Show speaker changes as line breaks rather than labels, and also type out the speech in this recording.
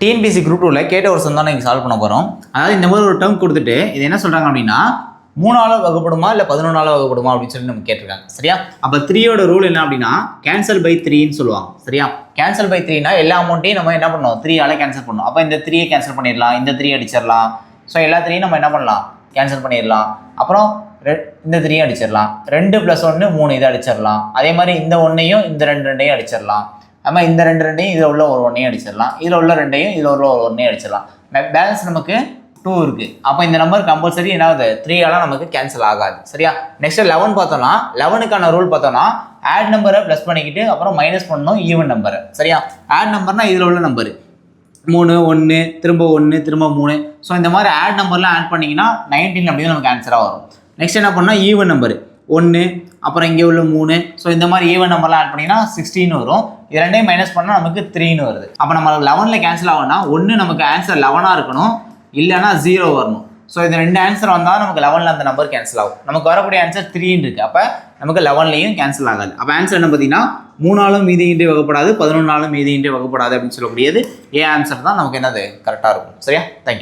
TNPSC group 2ல கேட்ட ஒரு some தான் நீங்கள் சால்வ் பண்ண போகிறோம். அதாவது இந்த மாதிரி ஒரு டேர்ம் கொடுத்துட்டு இது என்ன சொல்கிறாங்க அப்படின்னா 3ஆல் வகுப்படுமா இல்லை 11ஆல் வகுப்படுமா அப்படின்னு சொல்லி நம்ம கேட்டிருக்காங்க. சரியா? அப்போ 3யோட ரூல் என்ன அப்படின்னா கேன்சல் பை 3ன்னு சொல்லுவாங்க. சரியா? கேன்சல் பை 3னா எல்லா அமௌண்ட்டையும் நம்ம என்ன பண்ணோம் 3ஆல் கேன்சல் பண்ணணும். அப்போ இந்த 3யை கேன்சல் பண்ணிடலாம், இந்த 3 அடிச்சிடலாம். ஸோ எல்லா 3யும் நம்ம என்ன பண்ணலாம் கேன்சல் பண்ணிடலாம். அப்புறம் இந்த 3யும் அடிச்சிடலாம். 2 + 1 3 இதை அடிச்சிடலாம். அதே மாதிரி இந்த 1ஐயும் இந்த 2 அடிச்சிடலாம். நம்ம இந்த 2 இதில் உள்ள ஒரு 1ஐயும் அடிச்சிடலாம். இதில் உள்ள 2ஐயும் இதில் உள்ள ஒரு 1ஐயும் அடிச்சிடலாம். பேலன்ஸ் நமக்கு 2 இருக்குது. அப்போ இந்த நம்பர் கம்பல்சரி என்ன ஆகுது 3ஆல் நமக்கு கேன்சல் ஆகாது. சரியா? நெக்ஸ்ட் 11 பார்த்தோம்னா 11க்கான ரூல் பார்த்தோம்னா ஆட் நம்பரை ப்ளஸ் பண்ணிக்கிட்டு அப்புறம் மைனஸ் பண்ணணும் ஈவன் நம்பரை. சரியா? ஆட் நம்பர்னா இதில் உள்ள நம்பர் 3 1 திரும்ப 1 திரும்ப 3. ஸோ இந்த மாதிரி ஆட் நம்பர்லாம் ஆட் பண்ணிங்கன்னா 19 அப்படின்னு நமக்கு ஆன்சராக வரும். நெக்ஸ்ட் என்ன பண்ணால் ஈவன் நம்பர் 1 அப்புறம் இங்கே உள்ள 3. ஸோ இந்த மாதிரி ஈவன் நம்பர்லாம் ஆட் பண்ணிங்கன்னா 16 வரும். இது ரெண்டையும் மைனஸ் பண்ணால் நமக்கு 3ன்னு வருது. அப்போ நம்ம 11ல் கேன்சல் ஆகும்னா ஒன்று நமக்கு ஆன்சர் 11ஆக இருக்கணும், இல்லைன்னா 0 வரணும். ஸோ இந்த 2 ஆன்சர் வந்தால் நமக்கு 11ல் அந்த நம்பர் கேன்சல் ஆகும். நமக்கு வரக்கூடிய ஆன்சர் 3ன்னு இருக்குது. அப்போ நமக்கு 11லையும் கேன்சல் ஆகாது. அப்போ ஆன்சர் என்ன பார்த்தீங்கன்னா 3ஆலும் மீதியின்றி வகுப்படாது, 11ஆலும் மீதியின்றி வகுப்படாது அப்படின்னு சொல்லக்கூடியது ஏ ஆன்சர் தான் நமக்கு என்னது கரெக்டாக இருக்கும். சரியா? தேங்க்யூ.